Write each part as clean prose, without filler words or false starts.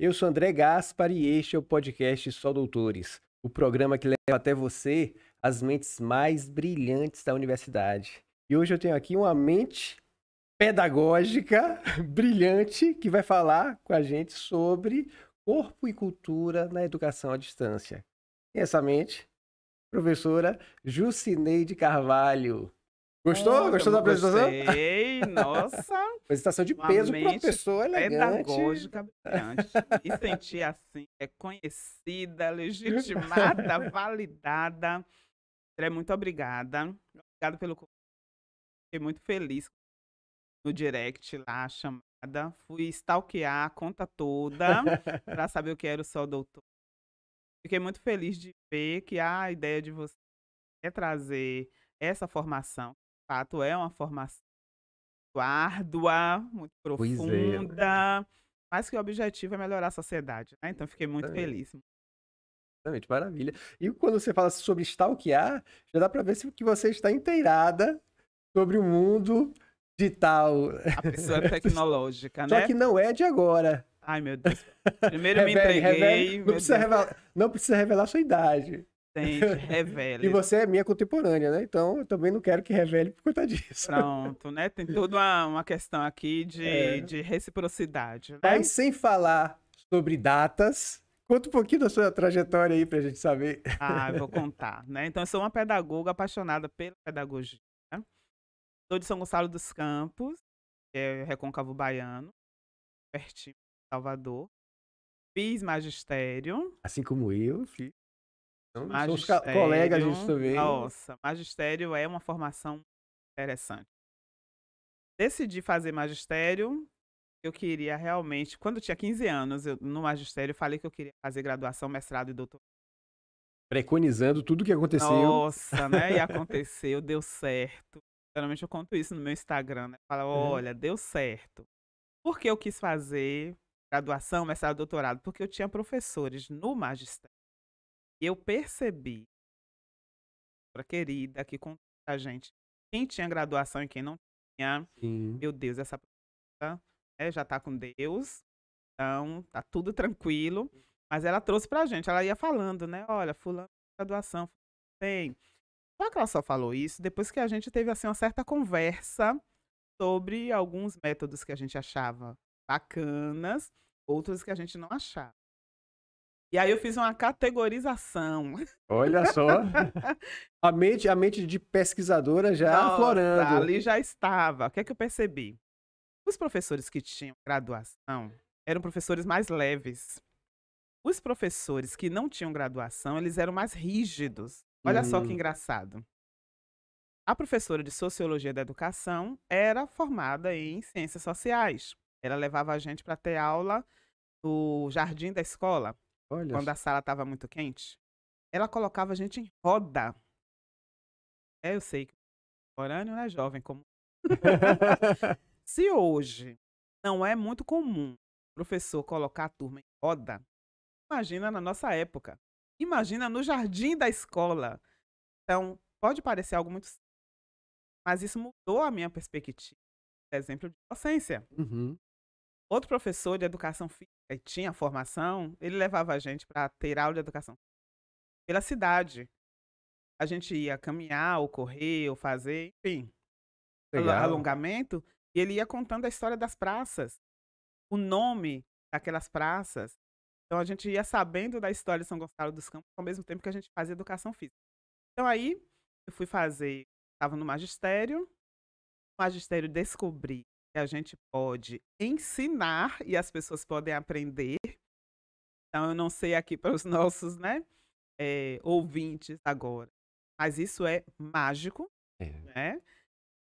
Eu sou André Gaspar e este é o podcast Só Doutores, o programa que leva até você as mentes mais brilhantes da universidade. E hoje eu tenho aqui uma mente pedagógica brilhante que vai falar com a gente sobre corpo e cultura na educação à distância. E essa mente, professora Jucineide Carvalho. Gostou? Gostou da apresentação? Gostei, nossa, Apresentação de uma peso para uma mente pessoa elegante. pedagógica brilhante. Me senti assim, reconhecida, legitimada, validada. André, muito obrigada. Obrigada pelo convite. Fiquei muito feliz no direct lá, a chamada. Fui stalkear a conta toda para saber o que era o Só Doutor. Fiquei muito feliz de ver que a ideia de você é trazer essa formação. De fato, é uma formação árdua, muito Pois é, profunda, mas que o objetivo é melhorar a sociedade, né, então fiquei muito exatamente, feliz. exatamente, maravilha. E quando você fala sobre stalkear, já dá para ver que você está inteirada sobre o mundo digital. A pessoa é tecnológica, Só né. que não é de agora. Ai, meu Deus. Primeiro me Revele, entreguei, não meu precisa Deus. revelar, não precisa revelar sua idade. Gente, E revele. você é minha contemporânea, né? Então eu também não quero que revele por conta disso. Pronto, né, tem toda uma questão aqui de É. de reciprocidade, Mas né. sem falar sobre datas, conta um pouquinho da sua trajetória aí pra gente saber. Ah, eu vou contar, né. Então eu sou uma pedagoga apaixonada pela pedagogia, né. Sou de São Gonçalo dos Campos, que é Recôncavo Baiano, pertinho de Salvador. Fiz magistério. Assim como eu, filho. Então, somos colegas disso Magistério, também. nossa, magistério é uma formação interessante. Decidi fazer magistério, eu queria realmente quando eu tinha 15 anos, eu no magistério falei que eu queria fazer graduação, mestrado e doutorado. Preconizando tudo o que aconteceu. Nossa, né, e aconteceu, deu certo. Geralmente eu conto isso no meu Instagram, né, falo: Uhum. "Olha, deu certo". Por que eu quis fazer graduação, mestrado, doutorado? Porque eu tinha professores no magistério, e eu percebi, professora querida, que contou pra gente quem tinha graduação e quem não tinha. Sim. Meu Deus, essa professora, né, já tá com Deus, então tá tudo tranquilo. Mas ela trouxe pra gente, ela ia falando, né: "Olha, fulano tem graduação, fulano tem". Só que ela só falou isso depois que a gente teve, assim, uma certa conversa sobre alguns métodos que a gente achava bacanas, outros que a gente não achava. E aí eu fiz uma categorização. Olha só. A mente de pesquisadora já Nossa, aflorando. ali já estava. O que é que eu percebi? Os professores que tinham graduação eram professores mais leves. Os professores que não tinham graduação, eles eram mais rígidos. Olha só que Hum, engraçado. A professora de Sociologia da Educação era formada em Ciências Sociais. Ela levava a gente para ter aula no jardim da escola, olha quando só. a sala estava muito quente. Ela colocava a gente em roda. É, eu sei que o contemporâneo, né, jovem como se hoje não é muito comum o professor colocar a turma em roda, imagina na nossa época. Imagina no jardim da escola. Então, pode parecer algo muito simples, mas isso mudou a minha perspectiva, por exemplo, de docência. Uhum. Outro professor de educação física e tinha formação, ele levava a gente para ter aula de educação pela cidade. A gente ia caminhar, ou correr, ou fazer, enfim, Legal. alongamento, e ele ia contando a história das praças, o nome daquelas praças. Então a gente ia sabendo da história de São Gonçalo dos Campos, ao mesmo tempo que a gente fazia educação física. Então aí, eu fui fazer estava no magistério descobri que a gente pode ensinar e as pessoas podem aprender. Então eu não sei aqui para os nossos, né, ouvintes agora, mas isso é mágico, É. né.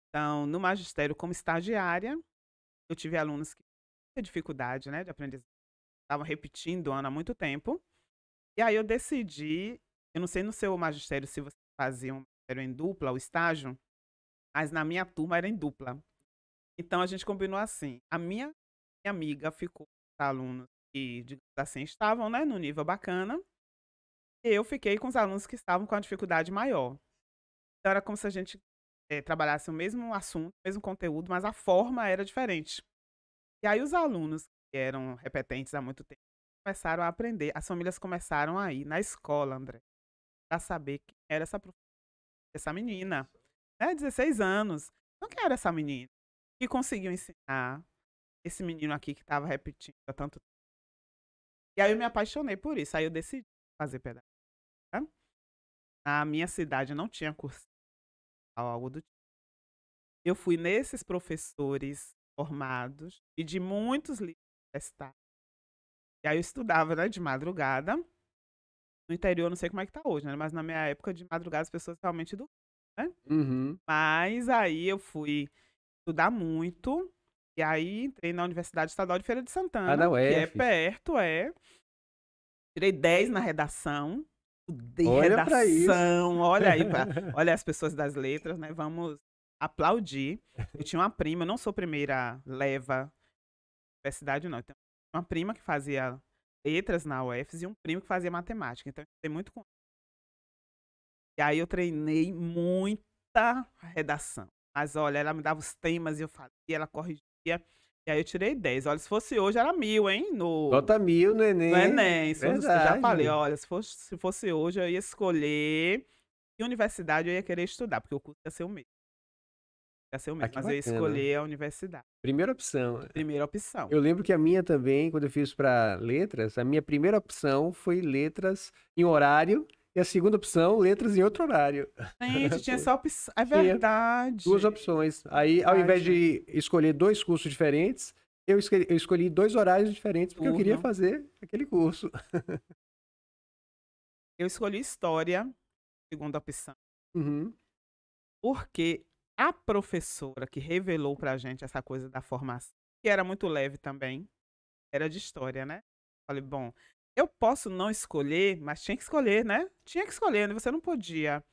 Então no magistério como estagiária, eu tive alunos que tinham dificuldade, né, de aprendizagem, estavam repetindo o ano há muito tempo. E aí eu decidi, eu não sei no seu magistério se você fazia um magistério em dupla, o estágio, mas na minha turma era em dupla. Então a gente combinou assim, a minha amiga ficou com os alunos que, digamos assim, estavam, né, no nível bacana, e eu fiquei com os alunos que estavam com a dificuldade maior. Então era como se a gente, trabalhasse o mesmo assunto, o mesmo conteúdo, mas a forma era diferente. E aí os alunos que eram repetentes há muito tempo, começaram a aprender, as famílias começaram a ir na escola, André, para saber quem era essa menina, né, 16 anos. Então quem era essa menina? Que conseguiu ensinar esse menino aqui que estava repetindo há tanto tempo. E aí eu me apaixonei por isso, aí eu decidi fazer pedagogia. Na minha cidade não tinha curso ou algo do tipo. Eu fui nesses professores formados e de muitos livros universitários. E aí eu estudava, né, de madrugada. No interior, eu não sei como é que tá hoje, né, mas na minha época de madrugada as pessoas realmente dormiam, né. Uhum. Mas aí eu fui estudar muito, e aí entrei na Universidade Estadual de Feira de Ah, na Santana, que é UF. perto, é. Tirei 10 na redação, estudei Olha pra isso. redação, olha aí, olha as pessoas das letras, né, vamos aplaudir. Eu tinha uma prima, eu não sou primeira leva universidade não, eu tenho uma prima que fazia letras na UFES e um primo que fazia matemática, então eu estudei muito com. E aí eu treinei muita redação, mas olha, ela me dava os temas e eu fazia, ela corrigia, e aí eu tirei 10. Olha, se fosse hoje era 1000, hein, no Nota 1000 no no Enem. Enem. Eu já falei: Verdade. "Olha, se fosse hoje eu ia escolher que universidade eu ia querer estudar", porque o curso ia ser o mesmo, Ah, que mas eu ia bacana. escolher a universidade, Primeira opção. primeira opção. Eu lembro que a minha também, quando eu fiz para letras, a minha primeira opção foi letras em horário e a segunda opção, letras em outro horário. Gente, tinha essa opção, é Tinha verdade, 2 opções. Aí, ao invés verdade. de escolher 2 cursos diferentes, eu escolhi 2 horários diferentes, porque eu queria Turno. fazer aquele curso. Eu escolhi história, segunda opção, Uhum. porque a professora que revelou pra gente essa coisa da formação, que era muito leve também, era de história, né. Falei: "Bom, eu posso não escolher", mas tinha que escolher, né. Tinha que escolher, né, você não podia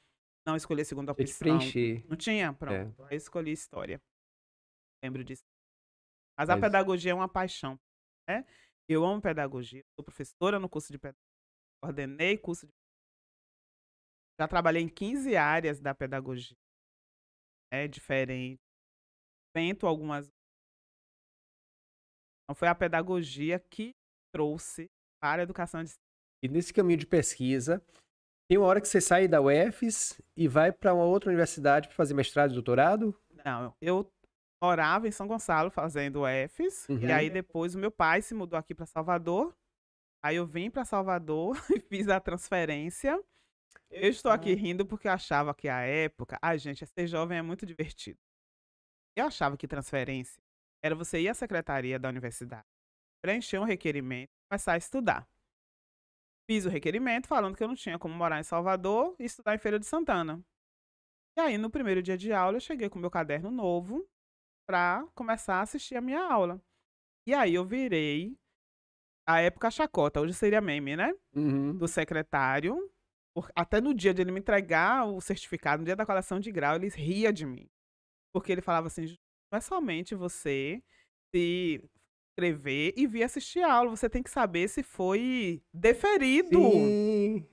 não escolher segunda Tinha que opção. preencher. Não tinha? É, Pronto, aí eu escolhi história, lembro disso. Mas a mas pedagogia é uma paixão, né. Eu amo pedagogia, sou professora no curso de pedagogia, coordenei curso de, já trabalhei em 15 áreas da pedagogia, né, diferente, tento algumas, então foi a pedagogia que trouxe para a educação à distância. e nesse caminho de pesquisa, tem uma hora que você sai da UFES e vai para uma outra universidade para fazer mestrado e doutorado? Não, eu morava em São Gonçalo fazendo UFES, e Uhum. aí depois o meu pai se mudou aqui para Salvador, aí eu vim para Salvador e fiz a transferência. Eu estou aqui Ah, rindo porque eu achava que a época, ai gente, ser jovem é muito divertido. Eu achava que transferência era você ir à secretaria da universidade, preencher um requerimento, começar a estudar. Fiz o requerimento falando que eu não tinha como morar em Salvador e estudar em Feira de Santana. E aí no primeiro dia de aula eu cheguei com meu caderno novo para começar a assistir a minha aula. E aí eu virei, a época chacota, hoje seria meme, né, uhum. do secretário, até no dia de ele me entregar o certificado, no dia da coleção de grau, ele ria de mim. Porque ele falava assim: "Não é somente você se inscrever e vir assistir a aula, você tem que saber se foi deferido". Sim.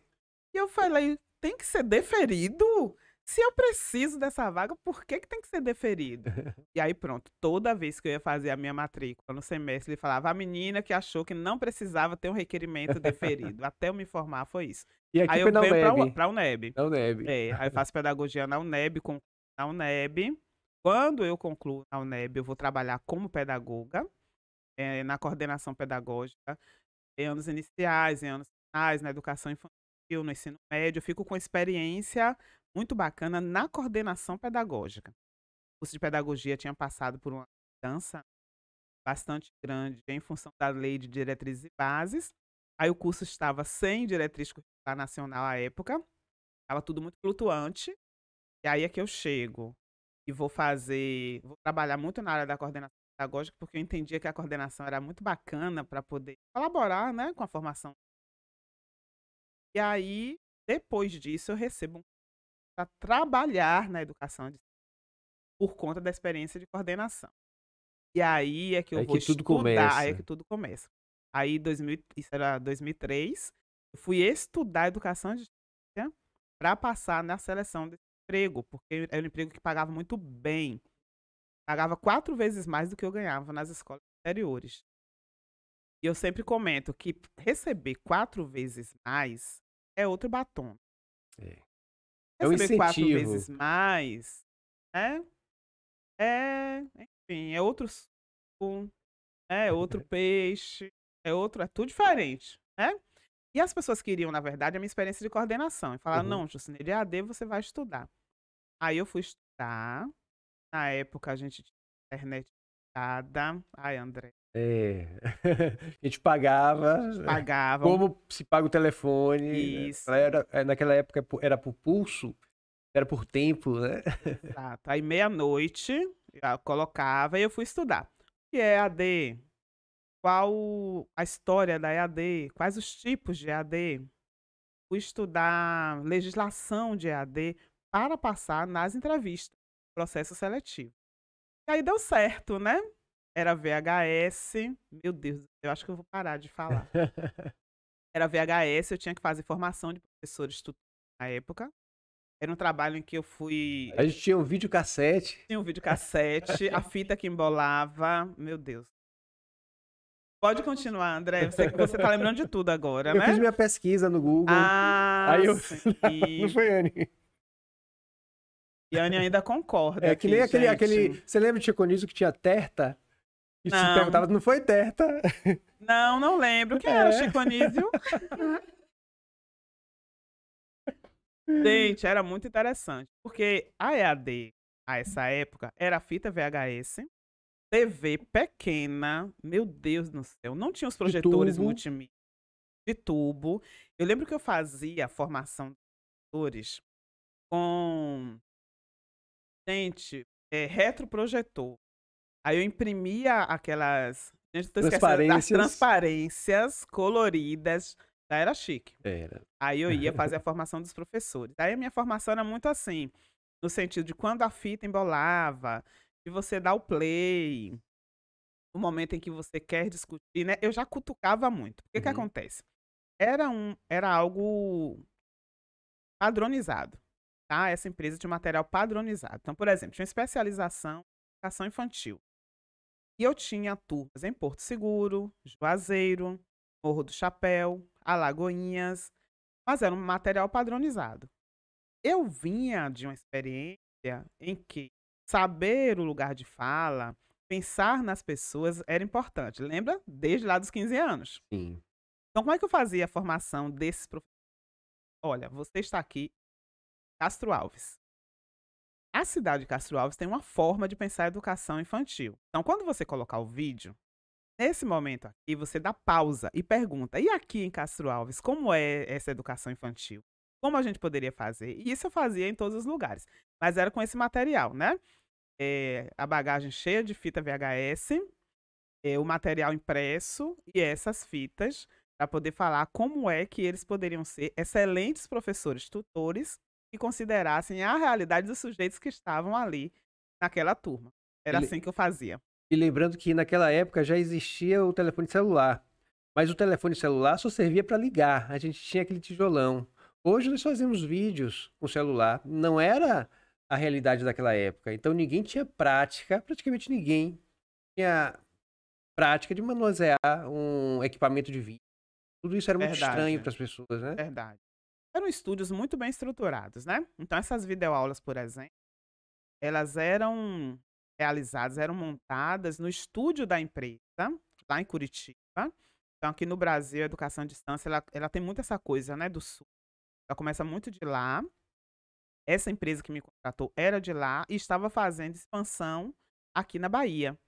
E eu falei: "Tem que ser deferido? Se eu preciso dessa vaga, por que que tem que ser deferido?". E aí pronto, toda vez que eu ia fazer a minha matrícula no semestre, ele falava: "A menina que achou que não precisava ter um requerimento deferido". Até eu me formar foi isso. E aqui Aí eu foi na venho para UNEB. a UNEB. Na UNEB. É, aí eu faço pedagogia na UNEB, concluo na UNEB. Quando eu concluo na UNEB, eu vou trabalhar como pedagoga, na coordenação pedagógica, em anos iniciais, em anos finais, na educação infantil, no ensino médio. Eu fico com experiência muito bacana na coordenação pedagógica. O curso de pedagogia tinha passado por uma mudança bastante grande em função da Lei de Diretrizes e Bases. Aí o curso estava sem diretriz curricular nacional à época, estava tudo muito flutuante. E aí é que eu chego e vou trabalhar muito na área da coordenação pedagógica, porque eu entendia que a coordenação era muito bacana para poder colaborar, né, com a formação. E aí, depois disso, eu recebo um para trabalhar na educação à distância, por conta da experiência de coordenação. E aí é que eu Aí vou que tudo estudar, aí é que começa. tudo começa. Aí 2000, isso era 2003, eu fui estudar educação à distância para passar na seleção desse emprego, porque era um emprego que pagava muito bem. Pagava 4 vezes mais do que eu ganhava nas escolas superiores. E eu sempre comento que receber 4 vezes mais é outro batom. É. É um Receber 4 incentivo. vezes mais, né, enfim, é outro suco, é outro peixe, é tudo diferente, né. E as pessoas queriam, na verdade, a minha experiência de coordenação e falaram: Uhum. "Não, Jucine, de EAD você vai estudar". Aí eu fui estudar, na época a gente tinha internet discada. Ai, André, É. A gente pagava, a gente pagava como se paga o telefone, né. isso, Naquela época era por pulso, era por tempo, né. exato. Aí meia-noite, eu colocava e eu fui estudar. O que é EAD? Qual a história da EAD? Quais os tipos de EAD? Fui estudar legislação de EAD para passar nas entrevistas, processo seletivo. E aí deu certo, né. Era VHS, meu Deus, eu acho que eu vou parar de falar. Era VHS, eu tinha que fazer formação de professores tutores na época. Era um trabalho em que eu fui A gente tinha um videocassete. tinha um videocassete, a fita que embolava, meu Deus. Pode continuar, André, você tá lembrando de tudo agora, Eu fiz né? minha pesquisa no Google, Ah, aí eu não sim. foi, Anne? E a Anne ainda concorda É que nem aqui, gente. você lembra de Chico Anísio que tinha Terta? E se Não, perguntava, não foi Terta? não lembro. Quem era o É. Chico Anísio? Gente, era muito interessante, porque a EAD, a essa época, era fita VHS, TV pequena, meu Deus do céu, não tinha os De projetores tubo. multimídia de tubo. Eu lembro que eu fazia a formação de atores com, gente, retroprojetor. Aí eu imprimia aquelas, gente, eu tô esquecendo das Transparências. transparências coloridas, já era chique. Era. Aí eu ia fazer a formação dos professores. Aí a minha formação era muito assim, no sentido de quando a fita embolava, de você dar o play, o momento em que você quer discutir, né, eu já cutucava muito. O que que Uhum. acontece? Era algo padronizado, tá, essa empresa tinha um material padronizado. Então, por exemplo, tinha uma especialização em educação infantil. E eu tinha turmas em Porto Seguro, Juazeiro, Morro do Chapéu, Alagoinhas, mas era um material padronizado. Eu vinha de uma experiência em que saber o lugar de fala, pensar nas pessoas era importante. Lembra? Desde lá dos 15 anos. Sim. Então, como é que eu fazia a formação desses professores? Olha, você está aqui, Castro Alves. A cidade de Castro Alves tem uma forma de pensar a educação infantil. Então, quando você colocar o vídeo, nesse momento aqui, você dá pausa e pergunta: e aqui em Castro Alves, como é essa educação infantil? Como a gente poderia fazer? E isso eu fazia em todos os lugares, mas era com esse material, né? A bagagem cheia de fita VHS, o material impresso e essas fitas para poder falar como é que eles poderiam ser excelentes professores tutores que considerassem a realidade dos sujeitos que estavam ali naquela turma. E Era le assim que eu fazia. e lembrando que naquela época já existia o telefone celular, mas o telefone celular só servia para ligar, a gente tinha aquele tijolão. Hoje nós fazemos vídeos com celular, não era a realidade daquela época, então ninguém tinha prática, praticamente ninguém tinha prática de manusear um equipamento de vídeo. Tudo isso era muito estranho Verdade, para as pessoas, né. verdade. Eram estúdios muito bem estruturados, né. Então essas videoaulas, por exemplo, elas eram realizadas, eram montadas no estúdio da empresa, lá em Curitiba. Então aqui no Brasil a educação à distância ela tem muito essa coisa, né, do sul. Ela começa muito de lá. Essa empresa que me contratou era de lá e estava fazendo expansão aqui na Bahia.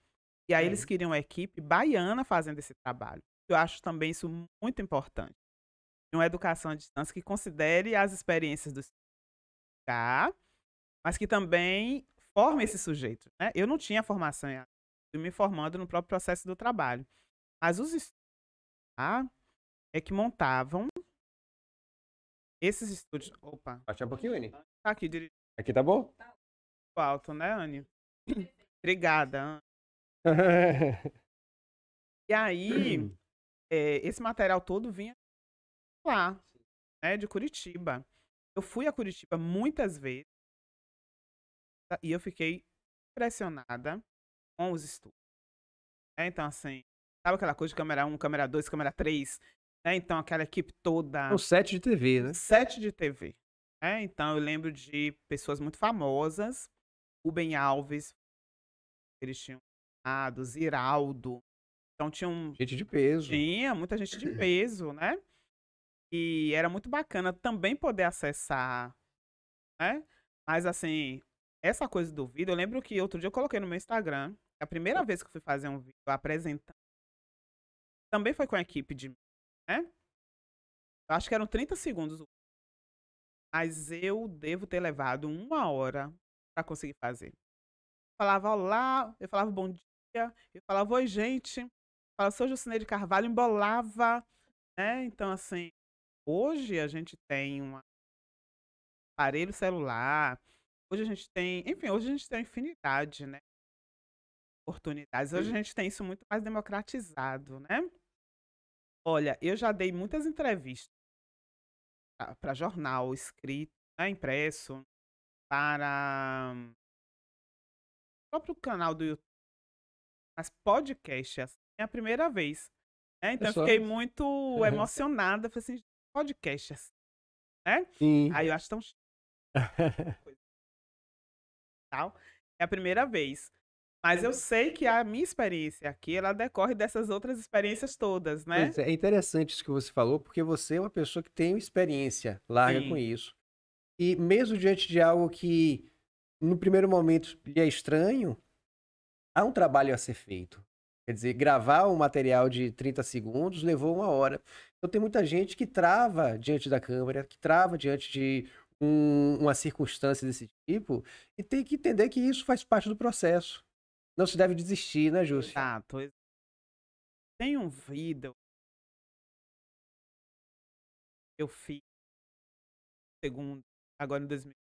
E aí eles É. queriam uma equipe baiana fazendo esse trabalho. Eu acho também isso muito importante. Uma educação à distância que considere as experiências do lugar, mas que também forme esse sujeito, né. Eu não tinha formação em fui me formando no próprio processo do trabalho. Mas os estudos lá, é que montavam esses estúdios. Opa, Baixa um pouquinho, Anny. tá aqui dirigindo Aqui tá bom? alto, né, Anne? Obrigada, Anne. E aí, esse material todo vinha lá, né, de Curitiba. Eu fui a Curitiba muitas vezes, e eu fiquei impressionada com os estudos, né. Então, assim, sabe aquela coisa de câmera 1, câmera 2, câmera 3, né? Então aquela equipe Um toda, set de TV, né? set de TV, né? Então eu lembro de pessoas muito famosas, Rubem Alves, eles tinham do Ziraldo, então Gente de peso. tinha muita gente de peso, né? E era muito bacana também poder acessar, né? Mas assim, essa coisa do vídeo, eu lembro que outro dia eu coloquei no meu Instagram, a primeira vez que eu fui fazer um vídeo apresentando, também foi com a equipe de, né? Eu acho que eram 30 segundos, mas eu devo ter levado 1 hora para conseguir fazer. Falava olá, eu falava bom dia, eu falava oi gente, eu falava sou Jucineide Carvalho, embolava, né? Então assim, hoje a gente tem um aparelho celular, hoje a gente tem, enfim, hoje a gente tem uma infinidade, né, oportunidades. Hoje a gente tem isso muito mais democratizado, né. Olha, eu já dei muitas entrevistas para jornal escrito, né, impresso, para o próprio canal do YouTube, mas podcast, assim, é a primeira vez, né, É então eu só. fiquei muito emocionada, falei assim: "Podcast, assim", né. Sim. Aí eu acho tão chique, coisa e tal, é a primeira vez. Mas eu sei que a minha experiência aqui, ela decorre dessas outras experiências todas, né. Pois é, é interessante isso que você falou, porque você é uma pessoa que tem experiência larga com Sim, isso. E mesmo diante de algo que no primeiro momento lhe é estranho, há um trabalho a ser feito. Quer dizer, gravar um material de 30 segundos levou 1 hora. Então tem muita gente que trava diante da câmera, que trava diante de uma circunstância desse tipo, e tem que entender que isso faz parte do processo. Não se deve desistir, né, Júcio? exato. Tem um vídeo que eu fiz segundo agora em 2000,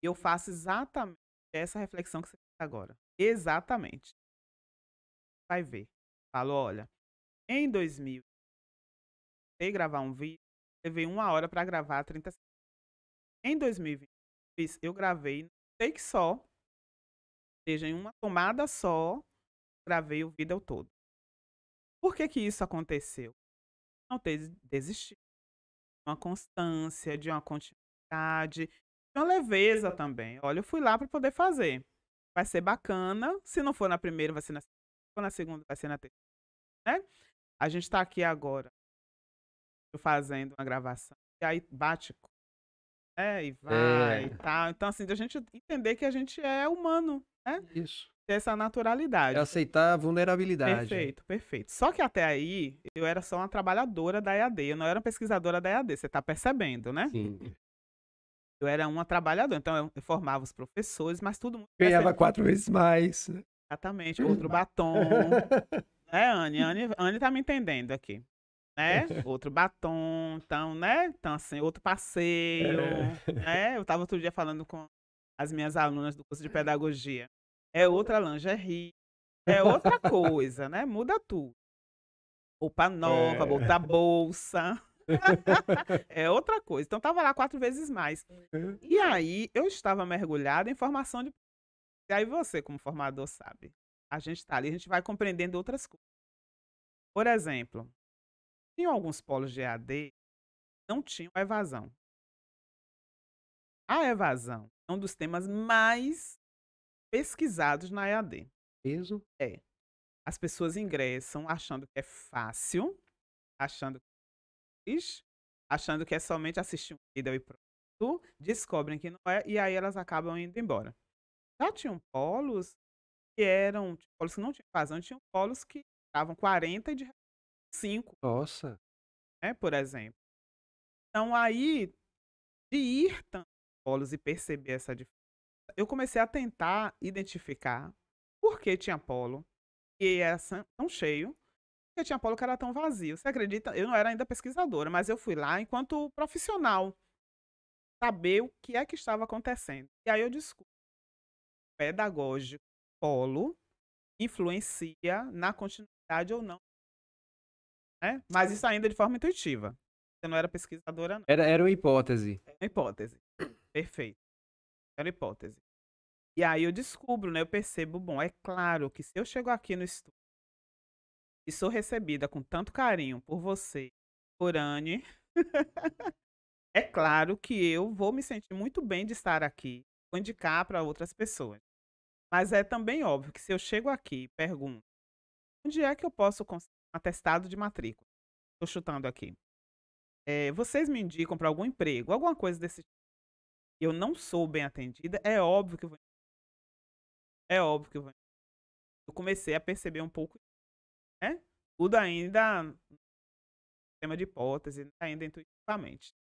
e eu faço exatamente essa reflexão que você fez agora. Exatamente. Vai ver. Falo: "Olha, em 2000, tentei gravar um vídeo, levei 1 hora para gravar 30 segundos. Em 2020, eu gravei num take só, ou seja, em uma tomada só, gravei o vídeo todo". Por que que isso aconteceu? Não ter desistido, uma constância, de uma continuidade, de uma leveza também. Olha, eu fui lá para poder fazer. Vai ser bacana, se não for na primeira, vai ser na segunda, se for na segunda, vai ser na terceira, né. A gente tá aqui agora, eu fazendo uma gravação, e aí bate, e vai É, e tal. Então, assim, da gente entender que a gente é humano, né, isso. ter essa É naturalidade. aceitar a vulnerabilidade. Perfeito, perfeito. Só que até aí, eu era só uma trabalhadora da EAD, eu não era uma pesquisadora da EAD, você tá percebendo, né. Sim. Eu era uma trabalhadora, então eu formava os professores, mas tudo muito Ganhava 4 vezes mais, né? exatamente, outro batom, né, Anne tá me entendendo aqui, né, outro batom, então, né, então assim, outro passeio, É. né, eu estava outro dia falando com as minhas alunas do curso de pedagogia, é outra lingerie, é outra coisa, né, muda tudo. Roupa nova, É. outra bolsa, é outra coisa, então estava lá 4 vezes mais. E aí, eu estava mergulhada em formação de, e aí você como formador sabe, a gente está ali, a gente vai compreendendo outras coisas. Por exemplo, em alguns polos de EAD, não tinham evasão. A evasão é um dos temas mais pesquisados na EAD. Peso. É, as pessoas ingressam achando que é fácil, achando que achando que é somente assistir um vídeo e pronto, descobrem que não é, e aí elas acabam indo embora. Já tinham polos que eram polos que não tinham evasão, tinham polos que estavam 40 e de 5, Nossa. né, por exemplo. Então aí, de ir tanto polos e perceber essa diferença, eu comecei a tentar identificar por que tinha polo que era tão cheio, e tinha polo que era tão vazio. Você acredita? Eu não era ainda pesquisadora, mas eu fui lá enquanto profissional, saber o que é que estava acontecendo. E aí eu descubro, pedagógico, polo, influencia na continuidade ou não, né. Mas isso ainda de forma intuitiva. Eu não era pesquisadora não, Era uma hipótese. é uma hipótese. Perfeito, era hipótese. E aí eu descubro, né, eu percebo, bom, é claro que se eu chego aqui no estúdio e sou recebida com tanto carinho por você, por Anne, é claro que eu vou me sentir muito bem de estar aqui, vou indicar para outras pessoas. Mas é também óbvio que se eu chego aqui e pergunto: "Onde é que eu posso conseguir um atestado de matrícula?", estou chutando aqui. "Vocês me indicam para algum emprego?", alguma coisa desse tipo, e eu não sou bem atendida, é óbvio que eu vou. Eu comecei a perceber um pouco, né, tudo ainda no sistema de hipótese, ainda intuitivamente.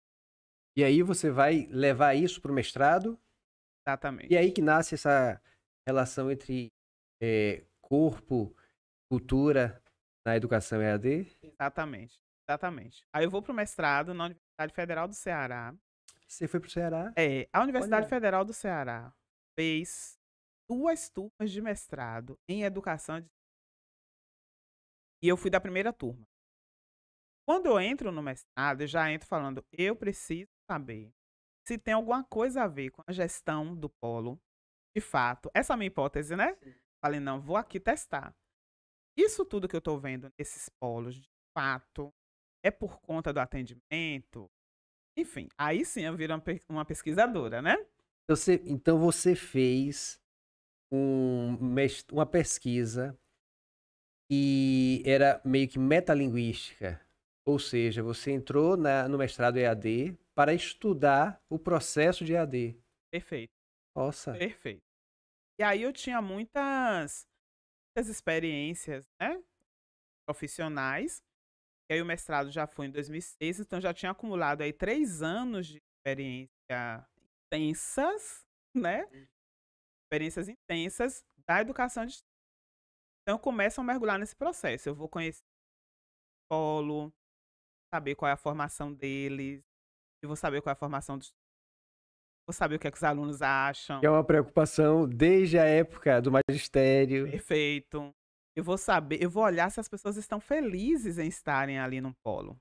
E aí você vai levar isso para o mestrado, e aí Exatamente, que nasce essa relação entre corpo, cultura na educação EAD. exatamente, exatamente. Aí eu vou para o mestrado na Universidade Federal do Ceará. Você foi para o Ceará? A Universidade Olha, Federal do Ceará fez 2 turmas de mestrado em educação e eu fui da primeira turma. Quando eu entro no mestrado, eu já entro falando: "Eu preciso saber se tem alguma coisa a ver com a gestão do polo, de fato". Essa é a minha hipótese, né. Falei: "Não, vou aqui testar. Isso tudo que eu estou vendo nesses polos, de fato, é por conta do atendimento?". Enfim, aí sim eu viro uma pesquisadora, né. então você fez uma pesquisa e era meio que metalinguística, ou seja, você entrou no mestrado EAD para estudar o processo de EAD. Perfeito, Nossa, perfeito. E aí eu tinha muitas experiências, né, profissionais, e aí o mestrado já foi em 2006, então já tinha acumulado aí 3 anos de experiência intensas, né, experiências intensas da educação de então eu começo a mergulhar nesse processo, eu vou conhecer o polo, saber qual é a formação deles, eu vou saber qual é a formação dos vou saber o que é que os alunos que é acham. uma preocupação desde a época do magistério. Perfeito. Eu vou olhar se as pessoas estão felizes em estarem ali no polo.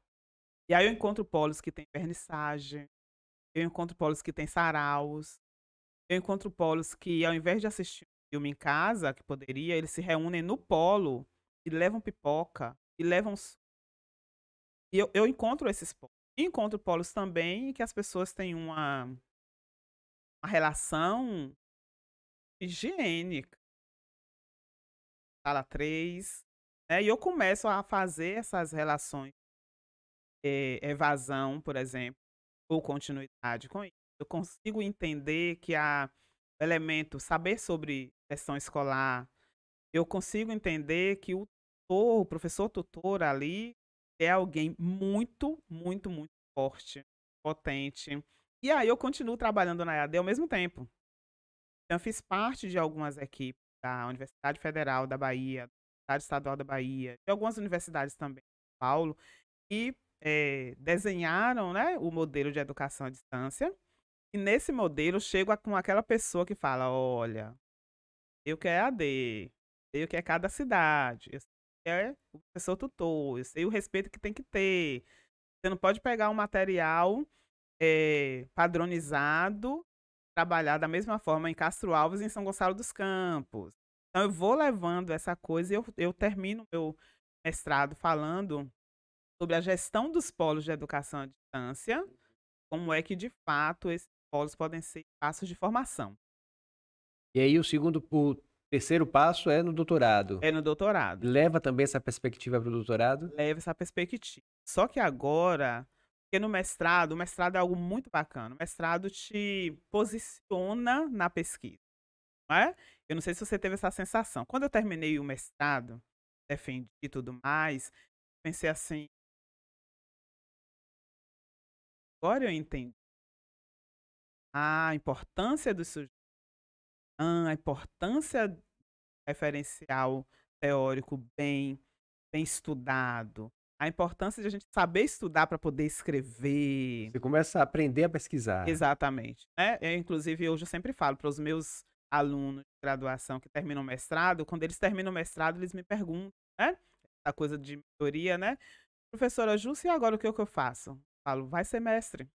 E aí eu encontro polos que têm vernissage, eu encontro polos que têm saraus, eu encontro polos que ao invés de assistir um filme em casa, que poderia, eles se reúnem no polo e levam pipoca e levam e eu encontro esses polos. E encontro polos também em que as pessoas têm uma relação higiênica, sala 3, né, e eu começo a fazer essas relações, evasão, por exemplo, ou continuidade com isso. Eu consigo entender que o elemento saber sobre questão escolar, eu consigo entender que o professor tutor ali é alguém muito, muito, muito forte, potente. E aí eu continuo trabalhando na EAD ao mesmo tempo. Então eu fiz parte de algumas equipes da Universidade Federal da Bahia, da Universidade Estadual da Bahia, de algumas universidades também de São Paulo, que, desenharam, né, o modelo de educação à distância, e nesse modelo eu chego com aquela pessoa que fala: "Olha, eu que é AD, sei o que é cada cidade, eu sei o que é o professor tutor, eu sei o respeito que tem que ter. Você não pode pegar um material, padronizado, trabalhar da mesma forma em Castro Alves e em São Gonçalo dos Campos". Então eu vou levando essa coisa e eu termino meu mestrado falando sobre a gestão dos polos de educação à distância, como é que de fato esses polos podem ser espaços de formação. E aí o terceiro passo é no doutorado. É no doutorado. Leva também essa perspectiva para o doutorado? Leva essa perspectiva. Só que agora, porque no mestrado, o mestrado é algo muito bacana, o mestrado te posiciona na pesquisa, não é. Eu não sei se você teve essa sensação. Quando eu terminei o mestrado, defendi e tudo mais, pensei assim: "Agora eu entendi a importância do sujeitos, a importância do referencial teórico bem estudado, a importância de a gente saber estudar para poder escrever". Você começa a aprender a pesquisar. Exatamente, né. Inclusive hoje eu sempre falo para os meus alunos de graduação que terminam o mestrado, quando eles terminam o mestrado eles me perguntam, né, a coisa de mentoria, né: "Professora Jusce, e agora o que eu faço?". Falo: "Vai ser mestre". O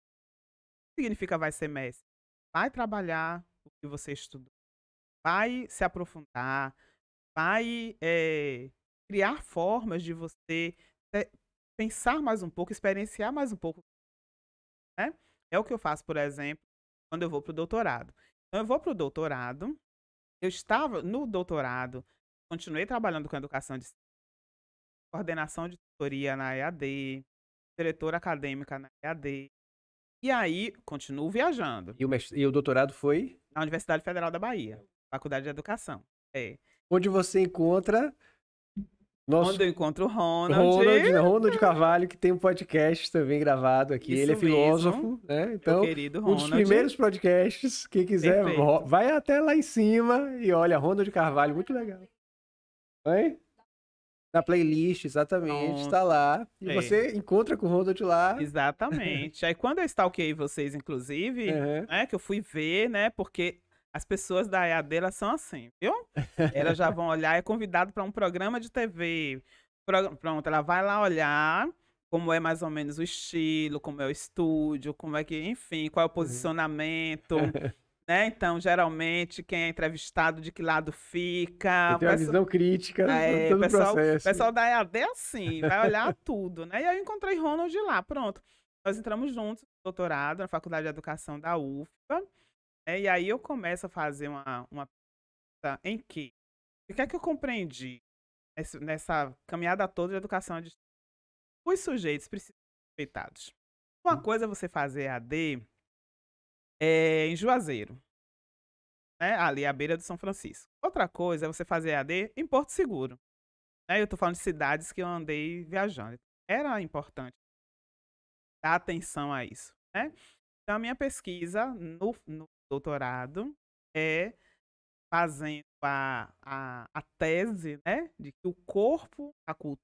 que significa vai ser mestre? Vai trabalhar o que você estudou, vai se aprofundar, vai, criar formas de você pensar mais um pouco, experienciar mais um pouco, né? É o que eu faço, por exemplo, quando eu vou para o doutorado. Então, eu vou para o doutorado, eu estava no doutorado, continuei trabalhando com educação de coordenação de tutoria na EAD, diretora acadêmica na EAD, e aí continuo viajando. E o doutorado foi Na Universidade Federal da Bahia, Faculdade de Educação. É. onde você encontra nosso Onde eu encontro o Ronald, Ronald Carvalho, que tem um podcast também gravado aqui. Ele é isso mesmo, filósofo, né? meu Então, querido um dos Ronald. primeiros podcasts, quem quiser, Perfeito. vai até lá em cima e olha, Ronald Carvalho, muito legal. Oi? Na playlist, exatamente, está Pronto. lá. E É, você encontra com o Ronald lá. exatamente. Aí quando eu stalkeei vocês, inclusive, Uhum. né, que eu fui ver, né, porque as pessoas da EAD, elas são assim, viu? Elas já vão olhar, é convidado para um programa de TV. Pronto, ela vai lá olhar como é mais ou menos o estilo, como é o estúdio, como é que, enfim, qual é o Uhum. posicionamento, né? Então, geralmente, quem é entrevistado, de que lado Você fica. tem uma visão crítica sobre todo o processo. Pessoal da EAD é assim, vai olhar tudo, né? E aí eu encontrei Ronald lá, pronto. Nós entramos juntos no doutorado, na Faculdade de Educação da UFBA, né? E aí eu começo a fazer uma pergunta em que o que é que eu compreendi nessa caminhada toda de educação à distância? Os sujeitos precisam ser respeitados. Uma coisa é você fazer EAD em Juazeiro, né? Ali à beira do São Francisco. Outra coisa é você fazer EAD em Porto Seguro. Né? Eu tô falando de cidades que eu andei viajando. Era importante dar atenção a isso, né? Então, a minha pesquisa no doutorado é fazendo a tese, né, de que o corpo, a cultura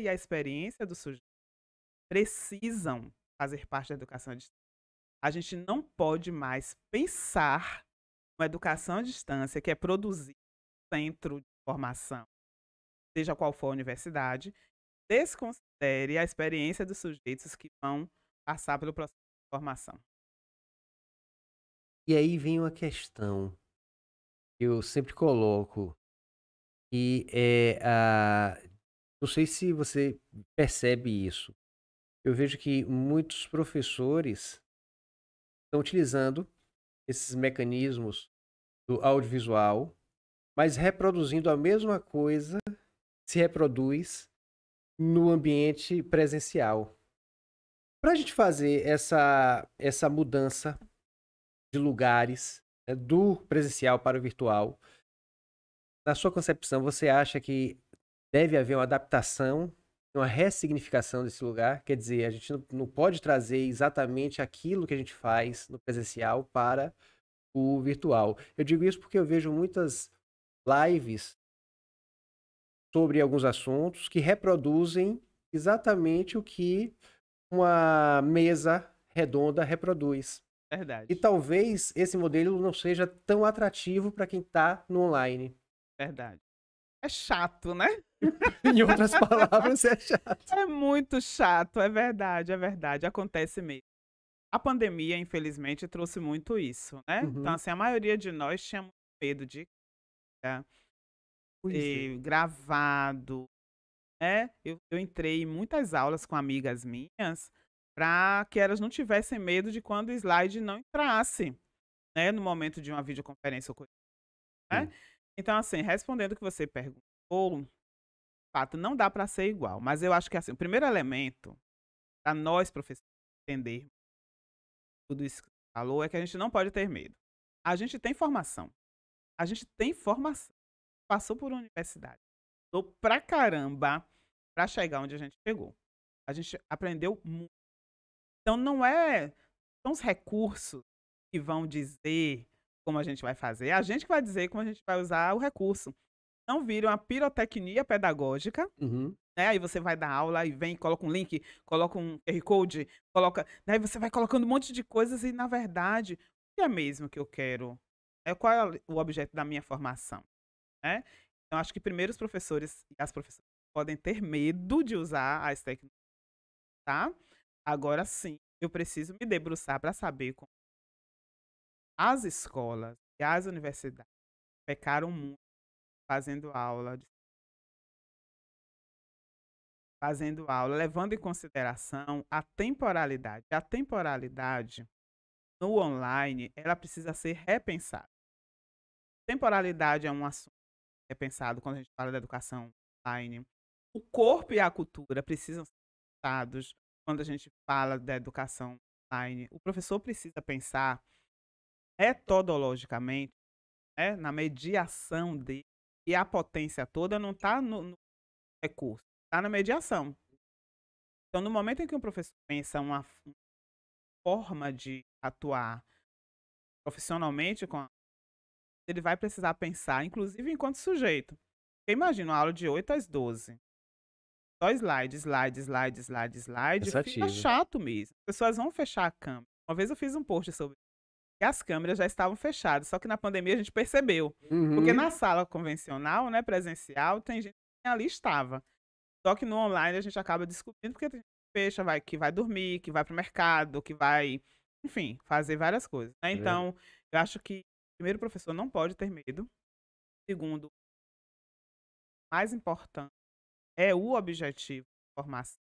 e a experiência do sujeito precisam fazer parte da educação à distância. A gente não pode mais pensar uma educação à distância que é produzir um centro de formação, seja qual for a universidade, desconsidere a experiência dos sujeitos que vão passar pelo processo de formação. E aí vem uma questão que eu sempre coloco, e é a. Não sei se você percebe isso. Eu vejo que muitos professores estão utilizando esses mecanismos do audiovisual, mas reproduzindo a mesma coisa que se reproduz no ambiente presencial. Para a gente fazer essa mudança de lugares, né, do presencial para o virtual, na sua concepção, você acha que deve haver uma adaptação, uma ressignificação desse lugar? Quer dizer, a gente não pode trazer exatamente aquilo que a gente faz no presencial para o virtual. Eu digo isso porque eu vejo muitas lives sobre alguns assuntos que reproduzem exatamente o que uma mesa redonda reproduz. E Verdade, talvez esse modelo não seja tão atrativo para quem está no online. verdade. É chato, né? Em outras palavras, é chato. É muito chato, é verdade, acontece mesmo. A pandemia, infelizmente, trouxe muito isso, né? Então, Uhum. assim, a maioria de nós tinha muito medo de Pois é. gravado, né? Eu entrei em muitas aulas com amigas minhas para que elas não tivessem medo de quando o slide não entrasse, né? No momento de uma videoconferência ou coisa, né? Sim. Então, assim, respondendo o que você perguntou, de fato, não dá para ser igual, mas eu acho que, assim, o primeiro elemento para nós, professores, entender tudo isso que você falou é que a gente não pode ter medo. A gente tem formação. A gente tem formação. Passou por uma universidade. Estudou pra caramba pra chegar onde a gente chegou. A gente aprendeu muito. Então não são os recursos que vão dizer como a gente vai fazer. É a gente que vai dizer como a gente vai usar o recurso. Não vira uma pirotecnia pedagógica, Uhum. né? Aí você vai dar aula e vem, coloca um link, coloca um QR Code, coloca, né? Você vai colocando um monte de coisas e, na verdade, o que é mesmo que eu quero? Qual é o objeto da minha formação, né? Então, acho que primeiro os professores e as professoras podem ter medo de usar as tecnologias, tá? Agora sim, eu preciso me debruçar para saber como as escolas e as universidades pecaram muito fazendo aula fazendo aula, levando em consideração a temporalidade. A temporalidade no online, ela precisa ser repensada. Temporalidade é um assunto repensado quando a gente fala da educação online. O corpo e a cultura precisam ser pensados quando a gente fala da educação online. O professor precisa pensar metodologicamente, né, na mediação dele, e a potência toda não está no recurso, está na mediação. Então, no momento em que um professor pensa uma forma de atuar profissionalmente ele vai precisar pensar, inclusive enquanto sujeito. Porque imagina uma aula de 8 às 12. Só slide, slide, slide, slide, slide, fica Cansativo. chato mesmo. As pessoas vão fechar a câmera. Uma vez eu fiz um post sobre que as câmeras já estavam fechadas, só que na pandemia a gente percebeu. Porque Uhum. na sala convencional, né, presencial, tem gente que ali estava. Só que no online a gente acaba descobrindo porque tem gente que fecha, que vai dormir, que vai para o mercado, que vai, enfim, fazer várias coisas, né. É verdade. Então, eu acho que, primeiro, o professor não pode ter medo. Segundo, mais importante é o objetivo da formação,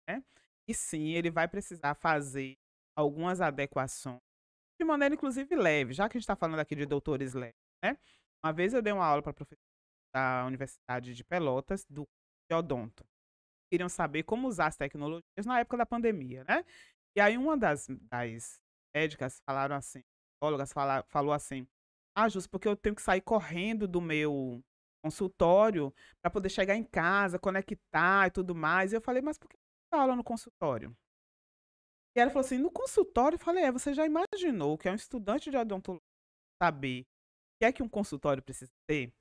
né. E sim, ele vai precisar fazer algumas adequações, de maneira inclusive leve, já que a gente está falando aqui de doutores leves, né. Uma vez eu dei uma aula para professor da Universidade de Pelotas, do de odonto. Queriam saber como usar as tecnologias na época da pandemia, né. E aí uma das médicas falaram assim, psicólogas falou assim: "Ah, Jus, porque eu tenho que sair correndo do meu consultório para poder chegar em casa, conectar e tudo mais". E eu falei: "Mas por que você dá aula no consultório?". E ela falou assim: "No consultório?". Eu falei: "É, você já imaginou que é um estudante de odontologia saber o que é que um consultório precisa ter?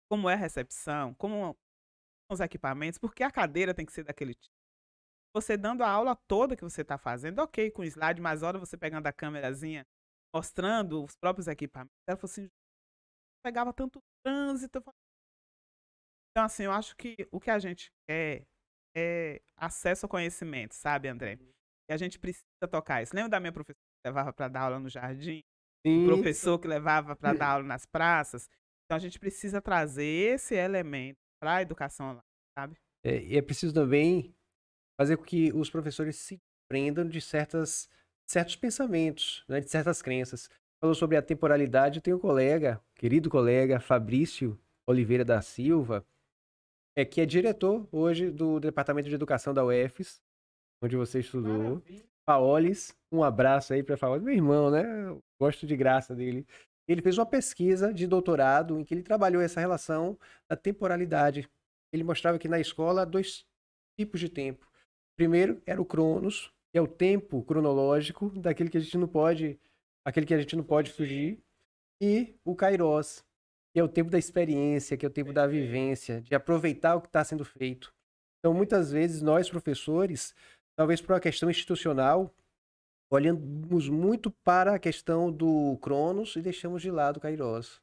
Como é a recepção? Como são os equipamentos? Porque a cadeira tem que ser daquele tipo. Você dando a aula toda que você está fazendo, ok, com slide, mas hora você pegando a câmerazinha, mostrando os próprios equipamentos". Ela falou assim: "Pegava tanto trânsito". Eu falei, então, assim, eu acho que o que a gente quer é acesso ao conhecimento, sabe, André? E a gente precisa tocar isso. Lembra da minha professora que levava para dar aula no jardim? O Sim. professor que levava para dar aula nas praças? Então a gente precisa trazer esse elemento para a educação online, sabe? E é preciso também fazer com que os professores se prendam de certos pensamentos, né, de certas crenças. Falou sobre a temporalidade, eu tenho um colega, querido colega, Fabrício Oliveira da Silva, que é diretor hoje do Departamento de Educação da UFES, onde você estudou. Maravilha. Paolis, um abraço aí para Paolis, meu irmão, né? Eu gosto de graça dele. Ele fez uma pesquisa de doutorado em que ele trabalhou essa relação da temporalidade. Ele mostrava que na escola há dois tipos de tempo. Primeiro era o Cronos, que é o tempo cronológico daquele que a gente não pode, aquele que a gente não pode fugir, e o Kairos, que é o tempo da experiência, que é o tempo da vivência, de aproveitar o que está sendo feito. Então, muitas vezes, nós, professores, talvez por uma questão institucional, olhamos muito para a questão do Cronos e deixamos de lado o Kairos,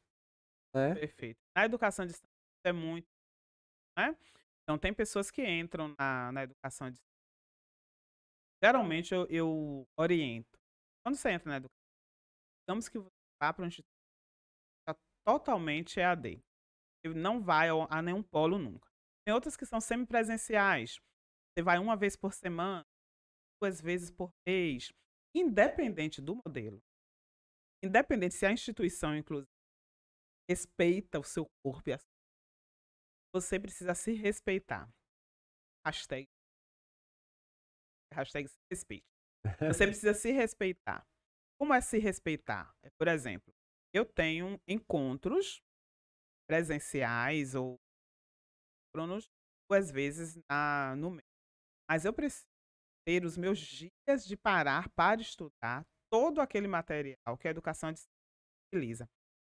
né? Perfeito. Na educação à distância é muito, né? Então tem pessoas que entram na educação à distância. Geralmente eu oriento. Quando você entra na educação, digamos que você vá para um instituto que tá totalmente EAD. E não vai a nenhum polo nunca. Tem outras que são semipresenciais. Você vai uma vez por semana, 2 vezes por mês, independente do modelo. Independente se a instituição, inclusive, respeita o seu corpo e a você precisa se respeitar. Hashtag hashtag se respeite. Você precisa se respeitar. Como é se respeitar? Por exemplo, eu tenho encontros presenciais ou cronos 2 vezes no mês, mas eu preciso ter os meus dias de parar para estudar todo aquele material que a educação à distância utiliza.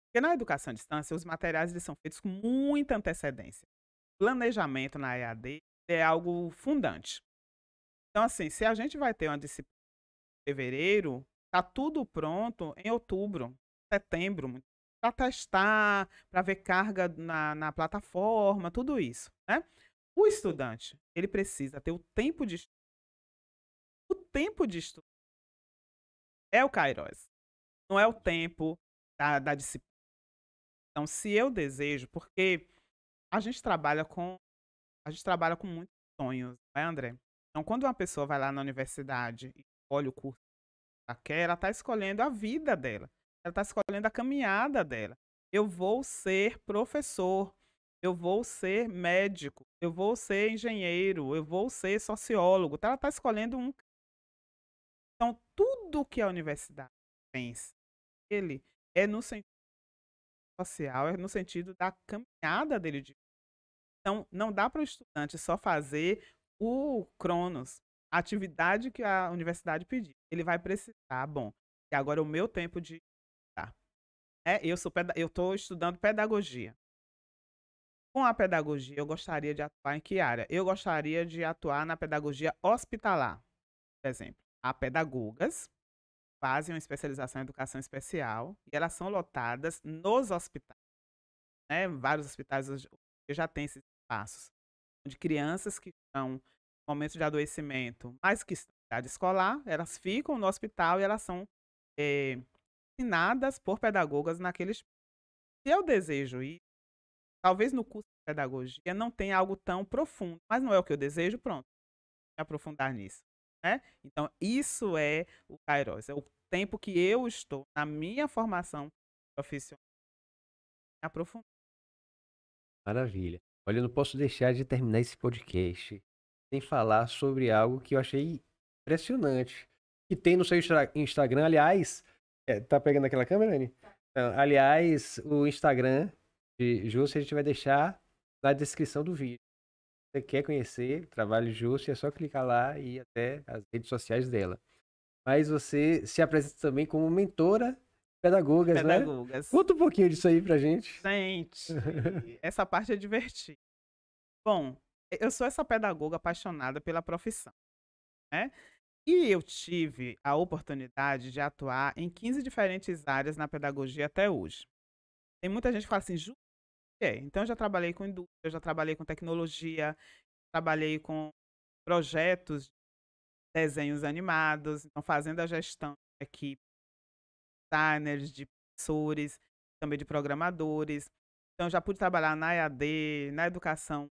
Porque na educação à distância, os materiais eles são feitos com muita antecedência. Planejamento na EAD é algo fundante. Então, assim, se a gente vai ter uma disciplina em fevereiro, tá tudo pronto em outubro, setembro, para testar, para ver carga na plataforma, tudo isso, né? O estudante, ele precisa ter o tempo de o tempo de estudo é o kairos, não é o tempo da disciplina. Então, se eu desejo porque a gente trabalha com muito sonhos, não é, André? Então, quando uma pessoa vai lá na universidade e escolhe o curso que ela quer, ela está escolhendo a vida dela, ela está escolhendo a caminhada dela. Eu vou ser professor, eu vou ser médico, eu vou ser engenheiro, eu vou ser sociólogo. Então, ela está escolhendo um. Então, tudo que a universidade pensa, ele é no sentido social, é no sentido da caminhada dele de. Então, não dá para o estudante só fazer o Cronos, a atividade que a universidade pedir. Ele vai precisar, bom, que agora é o meu tempo de estudar. Eu estou estudando pedagogia. Com a pedagogia, eu gostaria de atuar em que área? Eu gostaria de atuar na pedagogia hospitalar, por exemplo. Há pedagogas que fazem uma especialização em educação especial e elas são lotadas nos hospitais, né? Vários hospitais hoje já têm esses espaços de crianças que estão em momento de adoecimento, mas que estão em idade escolar, elas ficam no hospital e elas são eh, ensinadas por pedagogas naqueles. Se eu desejo ir, talvez no curso de pedagogia não tenha algo tão profundo, mas não é o que eu desejo, pronto, me aprofundar nisso, né? Então, isso é o Kairos, é o tempo que eu estou na minha formação profissional me aprofundar. Maravilha. Olha, eu não posso deixar de terminar esse podcast sem falar sobre algo que eu achei impressionante. Que tem no seu Instagram, aliás. Tá pegando aquela câmera, Anny? Então, aliás, o Instagram de Júcia a gente vai deixar na descrição do vídeo. Se você quer conhecer o trabalho de Júcia, é só clicar lá e ir até as redes sociais dela. Mas você se apresenta também como mentora pedagogas, né? Pedagogas. Conta um pouquinho disso aí pra gente. Gente, essa parte é divertida. Bom, eu sou essa pedagoga apaixonada pela profissão, né? E eu tive a oportunidade de atuar em 15 diferentes áreas na pedagogia até hoje. Tem muita gente que fala assim, Ju, o que é? Então eu já trabalhei com indústria, eu já trabalhei com tecnologia, trabalhei com projetos de desenhos animados, então fazendo a gestão de equipe, designers, de professores, também de programadores. Então já pude trabalhar na EAD, na educação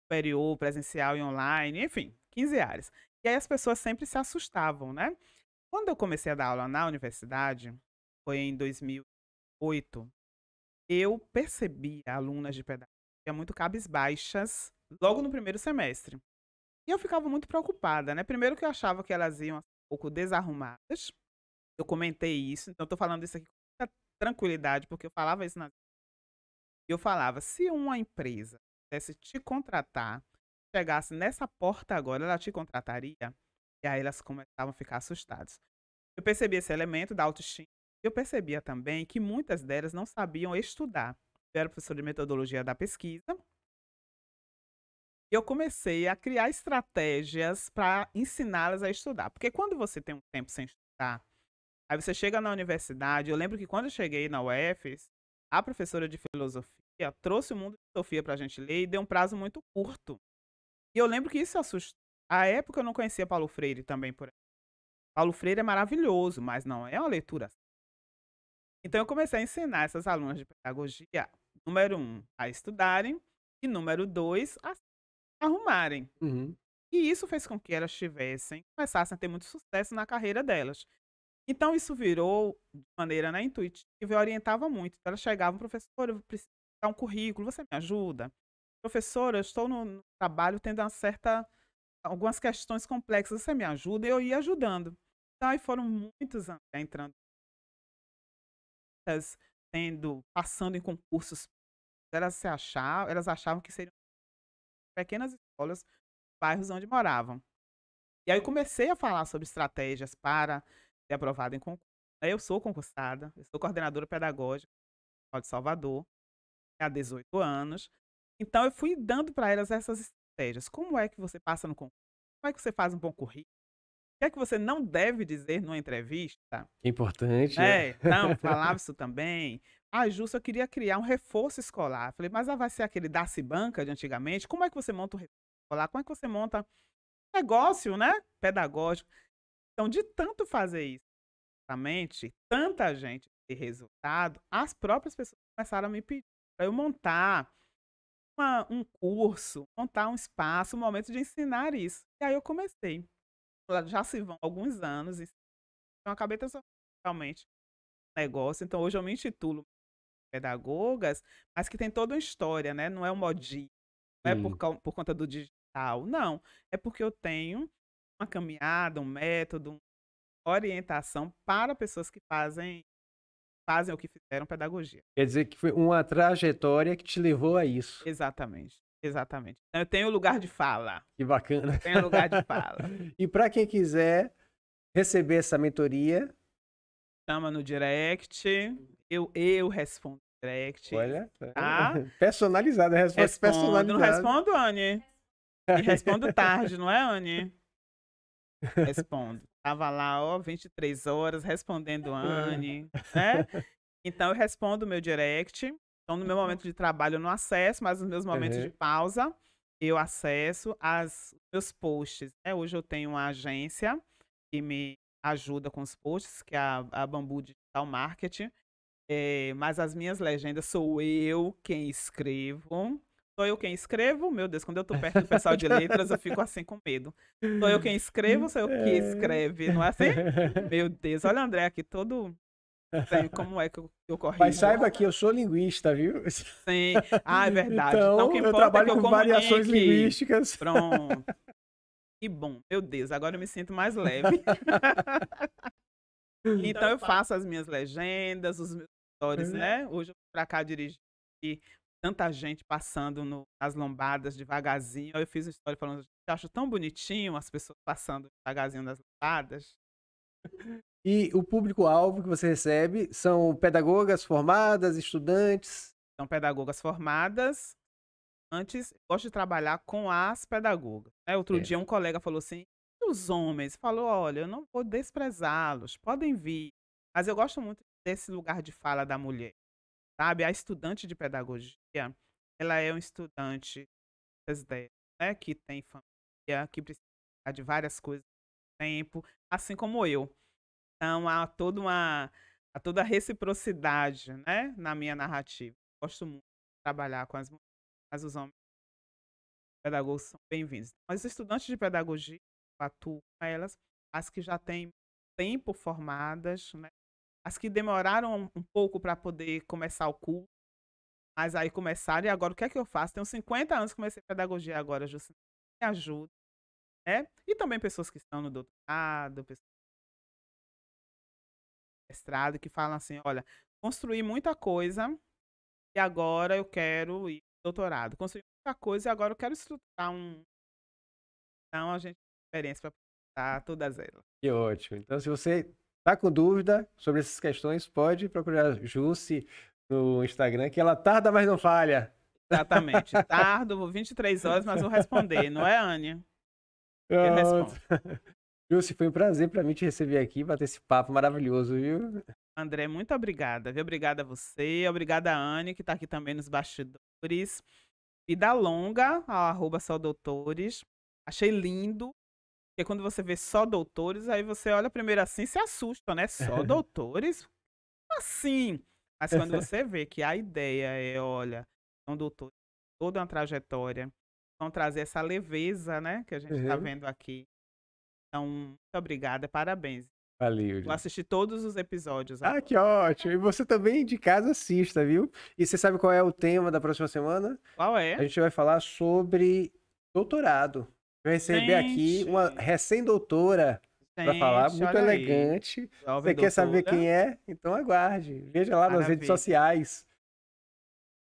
superior, presencial e online, enfim, 15 áreas. E aí as pessoas sempre se assustavam, né? Quando eu comecei a dar aula na universidade, foi em 2008, eu percebi alunas de pedagogia muito cabisbaixas logo no primeiro semestre. E eu ficava muito preocupada, né? Primeiro que eu achava que elas iam um pouco desarrumadas. Eu comentei isso, então estou falando isso aqui com muita tranquilidade, porque eu falava isso na. Eu falava, se uma empresa quisesse te contratar, chegasse nessa porta agora, ela te contrataria? E aí elas começavam a ficar assustadas. Eu percebi esse elemento da autoestima. Eu percebia também que muitas delas não sabiam estudar. Eu era professor de metodologia da pesquisa. E eu comecei a criar estratégias para ensiná-las a estudar. Porque quando você tem um tempo sem estudar, aí você chega na universidade. Eu lembro que quando eu cheguei na UFES, a professora de filosofia trouxe o mundo de Sofia para a gente ler e deu um prazo muito curto. E eu lembro que isso assustou. À época eu não conhecia Paulo Freire também, por exemplo. Paulo Freire é maravilhoso, mas não é uma leitura. Então eu comecei a ensinar essas alunas de pedagogia, número um, a estudarem e número dois, a se arrumarem. Uhum. E isso fez com que elas começassem a ter muito sucesso na carreira delas. Então isso virou de maneira, né, intuitiva e orientava muito. Então elas chegavam, professora, eu preciso dar um currículo, você me ajuda? Professora, eu estou no trabalho tendo algumas questões complexas, você me ajuda? E eu ia ajudando. Então aí foram muitos anos, né, entrando, passando em concursos. Elas achavam que seriam pequenas escolas, bairros onde moravam. E aí eu comecei a falar sobre estratégias para ser aprovada em concurso. Eu sou concursada, eu sou coordenadora pedagógica da Escola de Salvador há 18 anos. Então eu fui dando para elas essas estratégias. Como é que você passa no concurso? Como é que você faz um bom currículo? O que é que você não deve dizer numa entrevista? Importante, É, é. então, falava isso também. Ah, Justo, eu queria criar um reforço escolar. Falei, mas vai ser aquele Darcy Banca de antigamente? Como é que você monta um reforço escolar? Como é que você monta um negócio, né? Pedagógico. Então, de tanto fazer isso, realmente, tanta gente ter resultado, as próprias pessoas começaram a me pedir para eu montar um curso, montar um espaço, um momento de ensinar isso. E aí eu comecei. Já se vão alguns anos, então eu acabei transformando realmente no negócio. Então hoje eu me intitulo pedagogas, mas que tem toda uma história, né? Não é um modismo, não é Sim. por conta do digital, não. É porque eu tenho uma caminhada, um método, uma orientação para pessoas que fazem o que fizeram pedagogia. Quer dizer que foi uma trajetória que te levou a isso. Exatamente, exatamente. Então eu tenho lugar de fala, Que bacana. tenho lugar de fala. E para quem quiser receber essa mentoria, Chama no direct, eu respondo no direct, olha, tá? personalizada, resposta Respondo, não personalizada. respondo, Anne? E respondo tarde, não é, Anne? Respondo. Tava lá, ó, 23 horas respondendo Anne, né? Então eu respondo o meu direct. Então no meu momento de trabalho eu não acesso, mas nos meus momentos de Uhum. pausa eu acesso os meus posts, né? Hoje eu tenho uma agência que me ajuda com os posts, que é a Bambu Digital Marketing. Mas as minhas legendas sou eu quem escrevo. Sou eu quem escrevo? Meu Deus, quando eu tô perto do pessoal de letras, eu fico assim com medo. Sou eu quem escrevo, sou eu que escreve, não é assim? Meu Deus, olha o André aqui todo. Sei como é que eu Mas corrijo. saiba que eu sou linguista, viu? Sim. Ah, é verdade. Então o que Então, eu importa é que trabalho eu com variações comunique. linguísticas. Pronto. Que bom. Meu Deus, agora eu me sinto mais leve. Então eu faço as minhas legendas, os meus stories, né? Hoje eu fui pra cá dirigir e tanta gente passando nas lombadas devagarzinho. Aí eu fiz uma história falando, eu acho tão bonitinho as pessoas passando devagarzinho nas lombadas. E o público-alvo que você recebe são pedagogas formadas, estudantes. São pedagogas formadas. Antes, eu gosto de trabalhar com as pedagogas, né. Outro É. dia um colega falou assim: "E os homens?" Falou: "Olha, eu não vou desprezá-los, podem vir, mas eu gosto muito desse lugar de fala da mulher, sabe." A estudante de pedagogia, ela é um estudante dela, né, que tem família, que precisa de várias coisas ao tempo, assim como eu. Então há toda a reciprocidade, né, na minha narrativa. Gosto muito de trabalhar com as mulheres, mas os homens pedagogos são bem-vindos. Mas os estudantes de pedagogia, eu atuo com elas, as que já têm tempo formadas, né, as que demoraram um pouco para poder começar o curso, mas aí começaram e agora o que é que eu faço? Tenho 50 anos, comecei pedagogia agora, Juci, me ajuda, né. E também pessoas que estão no doutorado, pessoas no mestrado, que falam assim: "Olha, construí muita coisa e agora eu quero ir para o doutorado. Construí muita coisa e agora eu quero estruturar um." Então a gente tem experiência para todas elas. Que ótimo. Então, se você tá com dúvida sobre essas questões, pode procurar a Jusce no Instagram, que ela tarda, mas não falha. Exatamente. Tardo, 23 horas, mas vou responder, não é, Anne? Eu Pronto. respondo. Jusce, foi um prazer para mim te receber aqui, bater esse papo maravilhoso, viu? André, muito obrigada, viu? Obrigada a você, obrigada a Anne, que está aqui também nos bastidores. Vida longa ao @sodoutores. Achei lindo, porque quando você vê só doutores, aí você olha primeiro assim e se assusta, né? Só doutores? Como assim? Mas quando você vê que a ideia é, olha, são doutores, toda uma trajetória, vão trazer essa leveza, né, que a gente está Uhum. vendo aqui. Então, muito obrigada, parabéns. Valeu, Vou Jusce. assistir todos os episódios Ah, agora. que ótimo. E você também de casa assista, viu? E você sabe qual é o tema da próxima semana? Qual A é? gente vai falar sobre doutorado. Vai receber aqui uma Gente, recém-doutora para falar, gente, muito olha aí. elegante. Você Jovem quer saber doutora, quem é? Então aguarde. Veja lá nas redes maravilha. sociais.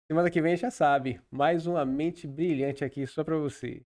Semana que vem já sabe. Mais uma mente brilhante aqui só para você.